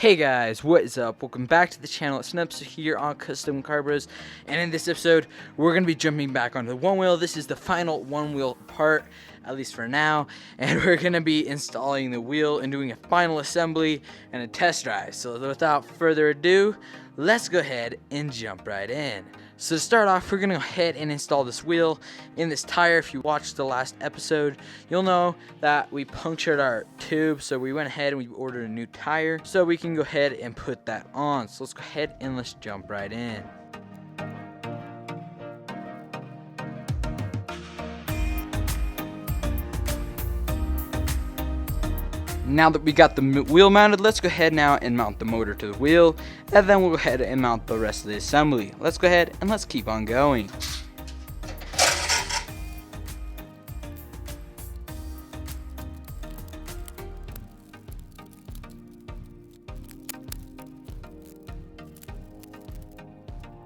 Hey guys, what is up? Welcome back to the channel. It's an episode here on Custom Carbros, and in this episode, we're going to be jumping back onto the one wheel. This is the final one wheel part, at least for now, and we're going to be installing the wheel and doing a final assembly and a test drive. So without further ado, let's go ahead and jump right in. So to start off, we're going to go ahead and install this wheel in this tire. If you watched the last episode, you'll know that we punctured our tube, so we went ahead and we ordered a new tire so we can go ahead and put that on. So let's go ahead and let's jump right in. Now that we got the wheel mounted, let's go ahead now and mount the motor to the wheel, and then we'll go ahead and mount the rest of the assembly. Let's go ahead and let's keep on going.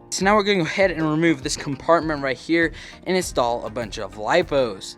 So now we're going to go ahead and remove this compartment right here and install a bunch of lipos.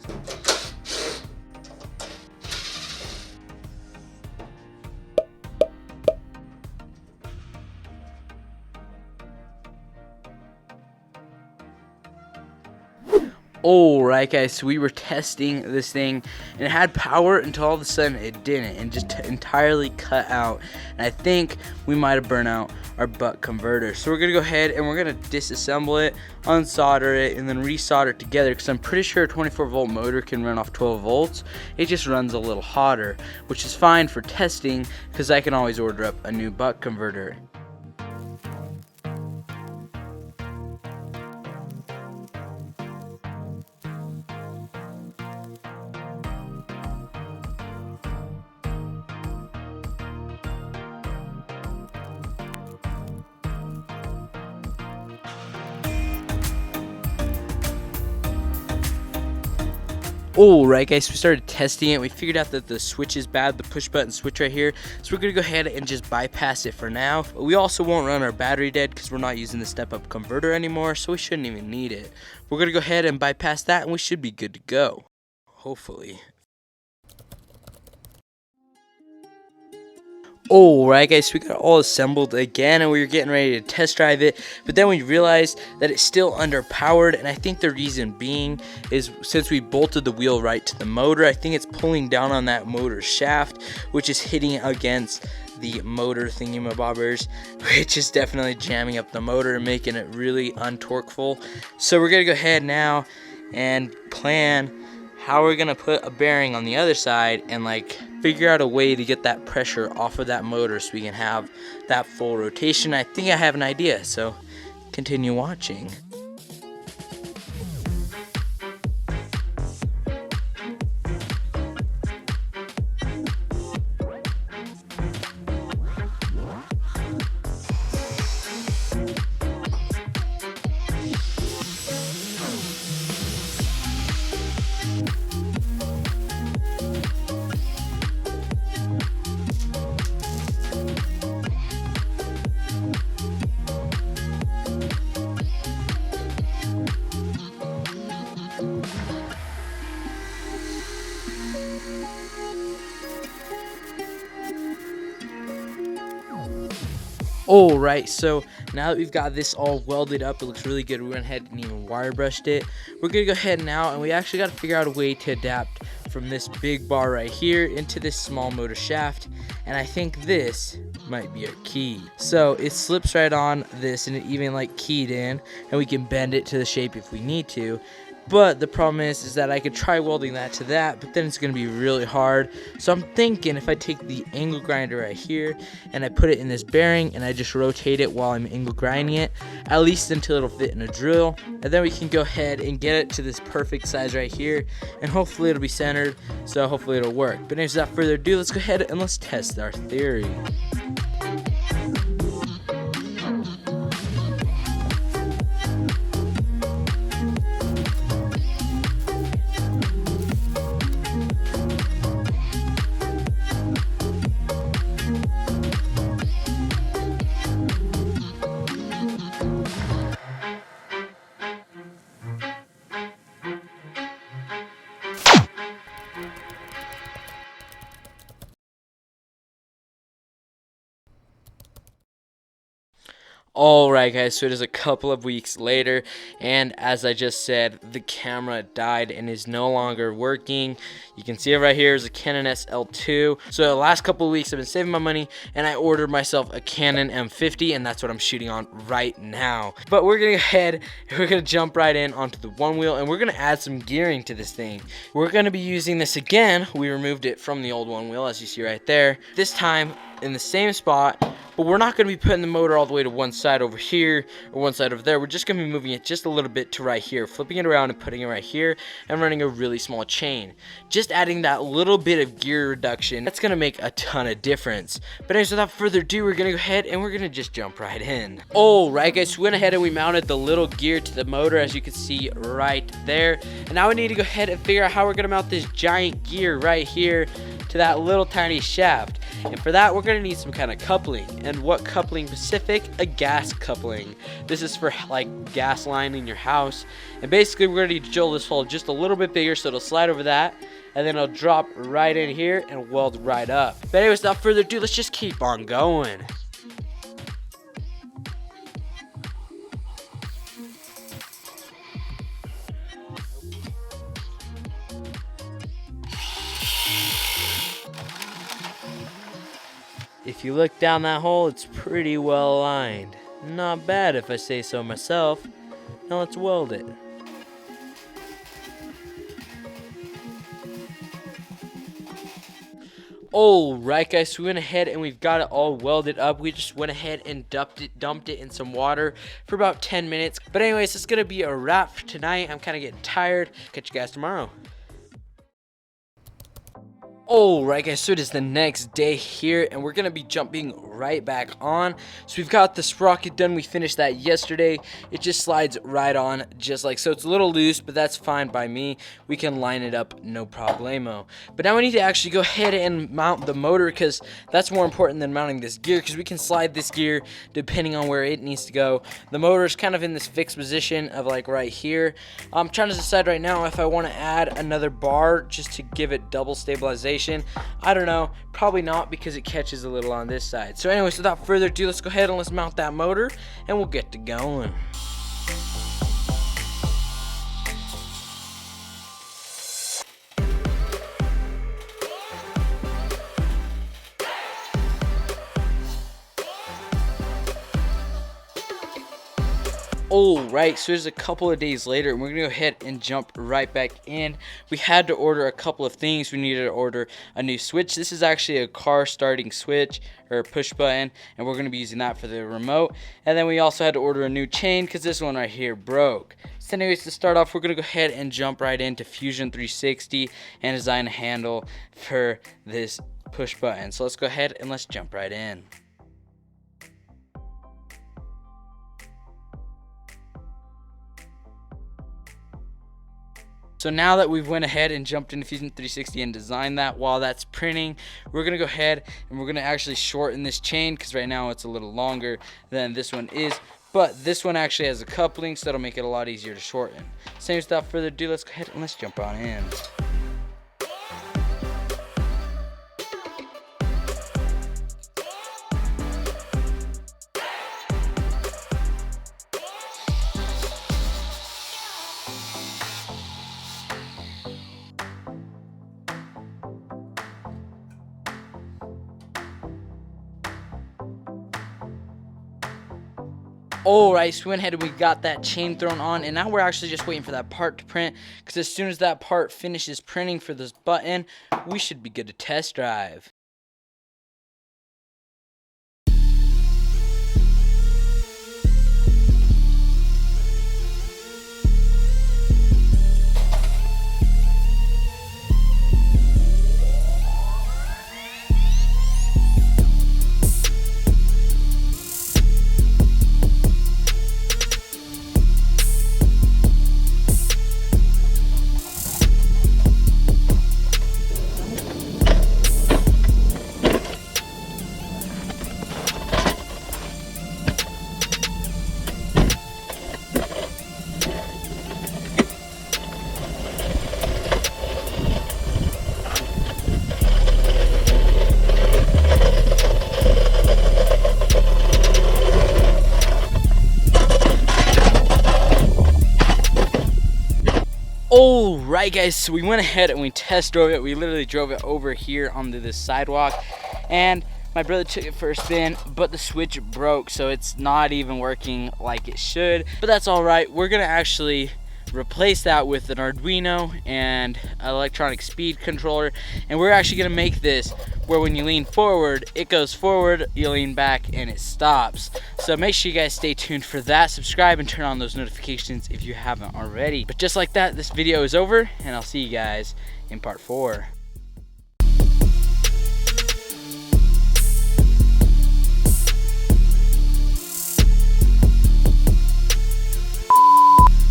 Alright guys, so we were testing this thing and it had power until all of a sudden it didn't and just entirely cut out, and I think we might have burnt out our buck converter. So we're gonna go ahead and we're gonna disassemble it, unsolder it, and then resolder it together, because I'm pretty sure a 24-volt motor can run off 12 volts. It just runs a little hotter, which is fine for testing because I can always order up a new buck converter. Alright guys, we started testing it. We figured out that the switch is bad, the push button switch right here. So we're going to go ahead and just bypass it for now. But we also won't run our battery dead because we're not using the step-up converter anymore, so we shouldn't even need it. We're going to go ahead and bypass that and we should be good to go. Hopefully. Alright guys, so we got it all assembled again and we were getting ready to test drive it, but then we realized that it's still underpowered, and I think the reason being is since we bolted the wheel right to the motor, I think it's pulling down on that motor shaft, which is hitting against the motor thingamabobbers, which is definitely jamming up the motor and making it really untorqueful. So we're going to go ahead now and plan how we're gonna put a bearing on the other side and figure out a way to get that pressure off of that motor so we can have that full rotation. I think I have an idea, so continue watching. Alright, so now that we've got this all welded up, it looks really good. We went ahead and even wire brushed it. We're going to go ahead now, and we actually got to figure out a way to adapt from this big bar right here into this small motor shaft, and I think this might be our key. So it slips right on this, and it even keyed in, and we can bend it to the shape if we need to. But the problem is that I could try welding that to that, but then it's going to be really hard. So I'm thinking if I take the angle grinder right here and I put it in this bearing and I just rotate it while I'm angle grinding it, at least until it'll fit in a drill, and then we can go ahead and get it to this perfect size right here, and hopefully it'll be centered, so hopefully it'll work. But anyways, without further ado, let's go ahead and let's test our theory. Alright guys, so it is a couple of weeks later, and as I just said, the camera died and is no longer working. You can see it right here is a Canon SL2. So the last couple of weeks I've been saving my money, and I ordered myself a Canon M50, and that's what I'm shooting on right now. But we're gonna go ahead, we're gonna jump right in onto the Onewheel, and we're gonna add some gearing to this thing. We're gonna be using this again. We removed it from the old Onewheel, as you see right there. This time in the same spot, but we're not going to be putting the motor all the way to one side over here or one side over there. We're just going to be moving it just a little bit to right here, flipping it around and putting it right here, and running a really small chain. Just adding that little bit of gear reduction, that's going to make a ton of difference. But anyways, without further ado, we're going to go ahead and we're going to just jump right in. Alright guys, so we went ahead and we mounted the little gear to the motor, as you can see right there. And now we need to go ahead and figure out how we're going to mount this giant gear right here to that little tiny shaft. And for that, we're going to need some kind of coupling. And what coupling specific? A gas coupling. This is for like gas line in your house. And basically we're going to need to drill this hole just a little bit bigger so it'll slide over that, and then it'll drop right in here and weld right up. But anyways, without further ado, let's just keep on going. If you look down that hole, it's pretty well aligned. Not bad if I say so myself. Now let's weld it. Alright guys, so we went ahead and we've got it all welded up. We just went ahead and dumped it in some water for about 10 minutes. But anyways, it's gonna be a wrap for tonight. I'm kind of getting tired. Catch you guys tomorrow. Alright guys, so it is the next day here, and we're gonna be jumping right back on. So we've got the sprocket done. We finished that yesterday. It just slides right on just like so. It's a little loose, but that's fine by me. We can line it up no problemo. But now we need to actually go ahead and mount the motor, because that's more important than mounting this gear, because we can slide this gear depending on where it needs to go. The motor is kind of in this fixed position of like right here. I'm trying to decide right now if I want to add another bar just to give it double stabilization. I don't know, probably not, because it catches a little on this side. So anyways, without further ado, let's go ahead and let's mount that motor and we'll get to going. Alright, so there's a couple of days later, and we're gonna go ahead and jump right back in. We had to order a couple of things. We needed to order a new switch. This is actually a car starting switch, or a push button, and we're gonna be using that for the remote. And then we also had to order a new chain, because this one right here broke. So anyways, to start off, we're gonna go ahead and jump right into Fusion 360 and design a handle for this push button. So let's go ahead and let's jump right in. So now that we've went ahead and jumped into Fusion 360 and designed that, while that's printing, we're going to go ahead and we're going to actually shorten this chain, because right now it's a little longer than this one is. But this one actually has a coupling, so that'll make it a lot easier to shorten. So without further ado, let's go ahead and let's jump on in. Alright, so we went ahead and we got that chain thrown on, and now we're actually just waiting for that part to print, because as soon as that part finishes printing for this button, we should be good to test drive. Alright guys, so we went ahead and we test drove it. We literally drove it over here onto this sidewalk, and my brother took it for a spin, but the switch broke, so it's not even working like it should. But that's alright. We're gonna actually replace that with an Arduino and an electronic speed controller, and we're actually gonna make this where when you lean forward, it goes forward, you lean back, and it stops. So make sure you guys stay tuned for that. Subscribe and turn on those notifications if you haven't already. But just like that, this video is over, and I'll see you guys in part 4.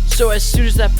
So as soon as that